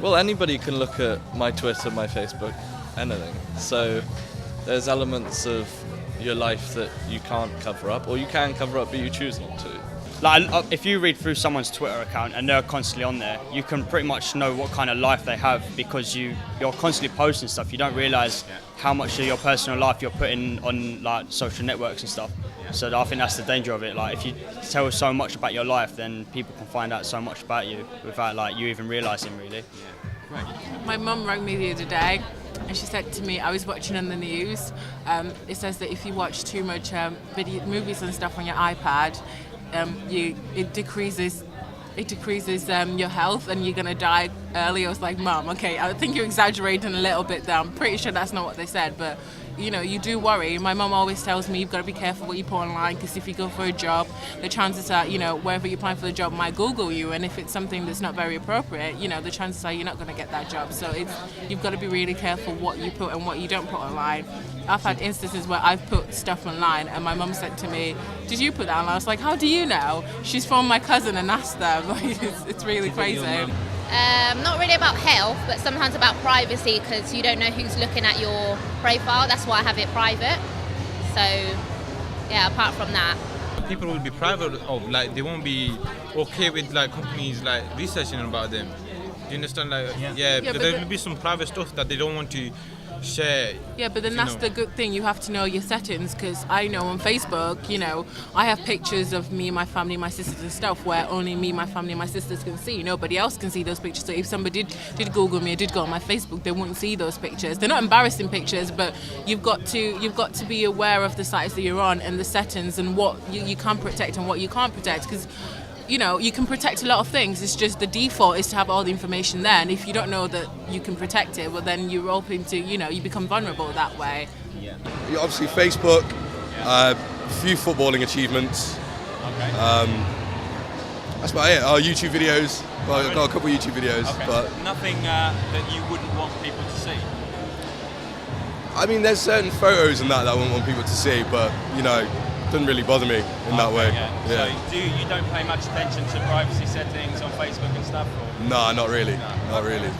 Well, anybody can look at my Twitter, my Facebook, anything. So there's elements of your life that you can't cover up, or you can cover up but you choose not to. Like, if you read through someone's Twitter account and they're constantly on there, you can pretty much know what kind of life they have because you're constantly posting stuff. You don't realise how much of your personal life you're putting on like social networks and stuff. So I think that's the danger of it. Like, if you tell so much about your life, then people can find out so much about you without like you even realising, really. My mum rang me the other day and she said to me, I was watching on the news, it says that if you watch too much movies and stuff on your iPad, it decreases your health and you're going to die early. I was like, Mum, okay, I think you're exaggerating a little bit there. I'm pretty sure that's not what they said, but you know, you do worry. My mum always tells me you've got to be careful what you put online, because if you go for a job, the chances are, you know, wherever you're applying for the job might Google you, and if it's something that's not very appropriate, you know, the chances are you're not going to get that job. So you've got to be really careful what you put and what you don't put online. I've had instances where I've put stuff online and my mum said to me, did you put that online? I was like, how do you know? She's phoned my cousin and asked them. It's really crazy. Not really about health, but sometimes about privacy, because you don't know who's looking at your profile. That's why I have it private. So, yeah, apart from that. People will be private of, like, they won't be okay with, like, companies, like, researching about them. Do you understand? Like, because there will be some private stuff that they don't want to share. Yeah, but then that's the good thing. You have to know your settings, because I know on Facebook, you know, I have pictures of me, my family, my sisters and stuff where only me, my family, and my sisters can see. Nobody else can see those pictures. So if somebody did Google me or did go on my Facebook, they wouldn't see those pictures. They're not embarrassing pictures, but you've got to be aware of the sites that you're on and the settings and what you can protect and what you can't protect, because you know, you can protect a lot of things. It's just the default is to have all the information there. And if you don't know that you can protect it, well, then you're open to, you know, you become vulnerable that way. Yeah. Obviously, Facebook, a few footballing achievements. Okay. That's about it. Our YouTube videos. Well, I've got a couple of YouTube videos. Okay. But nothing that you wouldn't want people to see? I mean, there's certain photos and that I wouldn't want people to see, but, you know, doesn't really bother me in that way. Yeah. So you don't pay much attention to privacy settings on Facebook and stuff? Or? No, not really. No. Not really.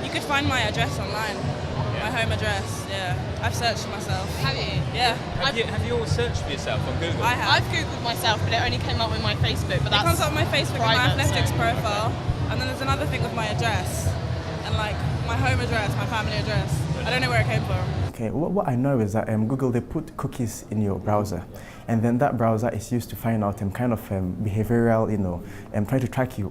You could find my address online. Yeah. My home address, yeah. I've searched myself. Have you? Yeah. Have you all searched for yourself on Google? I have. I've Googled myself, but it only came up with my Facebook. But it comes up with my Facebook and my athletics profile. Okay. And then there's another thing with my address. And like my home address, my family address. I don't know where it came from. Okay, what I know is that Google, they put cookies in your browser, and then that browser is used to find out kind of behavioral, you know, trying to track your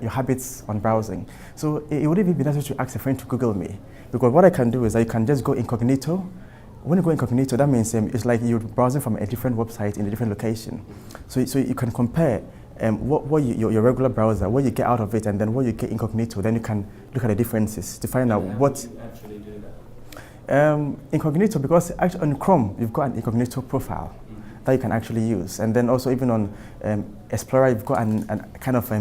habits on browsing. So it wouldn't even be necessary to ask a friend to Google me, because what I can do is I can just go incognito. When you go incognito, that means it's like you're browsing from a different website in a different location. So you can compare your regular browser, what you get out of it, and then what you get incognito. Then you can look at the differences to find out what. Incognito, because actually on Chrome you've got an incognito profile that you can actually use, and then also even on Explorer you've got an kind of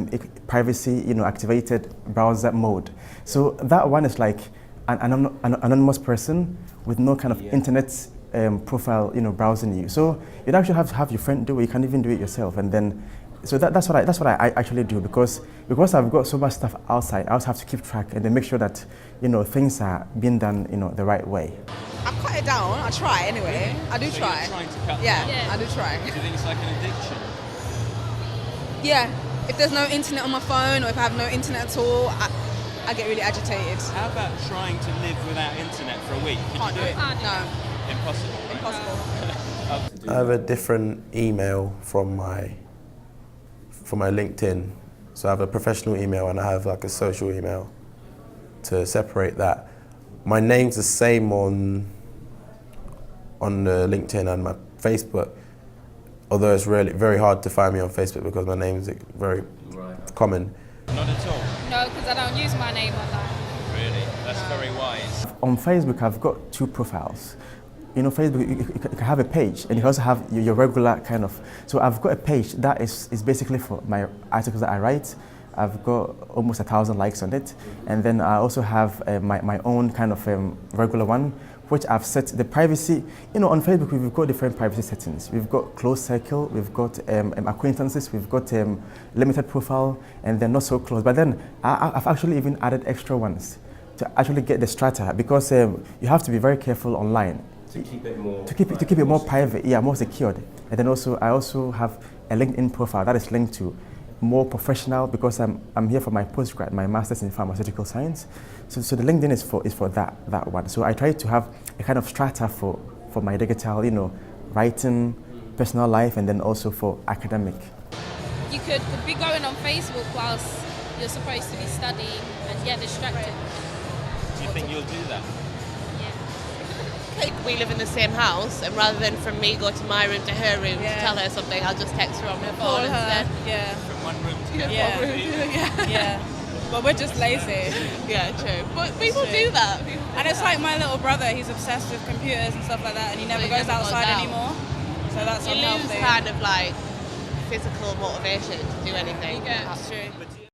privacy, you know, activated browser mode. So that one is like an anonymous person with no kind of internet profile, you know, browsing you. So you'd actually have to have your friend do it. You can even do it yourself, and then. So that's what I actually do, because I've got so much stuff outside. I also have to keep track and then make sure that, you know, things are being done, you know, the right way. I cut it down. I try anyway. I do try. You're trying to cut yeah, down. I do try. Do you think it's like an addiction? Yeah. If there's no internet on my phone, or if I have no internet at all, I get really agitated. How about trying to live without internet for a week? Can't do it. No. Impossible. Right? Impossible. I have a different email from my LinkedIn. So I have a professional email and I have like a social email to separate that. My name's the same on the LinkedIn and my Facebook, although it's really very hard to find me on Facebook because my name's very common. Not at all? No, because I don't use my name online. Really? That's very wise. On Facebook I've got 2 profiles. You know, Facebook, you can have a page, and you also have your regular kind of. So I've got a page that is basically for my articles that I write. I've got almost 1,000 likes on it, and then I also have my own kind of regular one, which I've set the privacy. You know, on Facebook we've got different privacy settings. We've got close circle, we've got acquaintances, we've got limited profile, and then not so close. But then I've actually even added extra ones to actually get the strata, because you have to be very careful online. To keep it more to keep it more private, yeah, more secured. And then also I also have a LinkedIn profile that is linked to more professional, because I'm here for my postgrad, my master's in pharmaceutical science. So the LinkedIn is for that one. So I try to have a kind of strata for my digital, you know, writing, personal life, and then also for academic. You could be going on Facebook whilst you're supposed to be studying and get distracted. Do you think you'll do that? We live in the same house, and rather than from me go to my room to her room to tell her something, I'll just text her on my phone instead. Yeah. From one room to the Yeah. Yeah. But we're just lazy. Yeah, true. But people do that. And it's like my little brother, he's obsessed with computers and stuff like that, and he never So he goes never goes outside out. anymore. So that's You lose unhealthy. kind of like physical motivation to do anything. Yeah, it's true.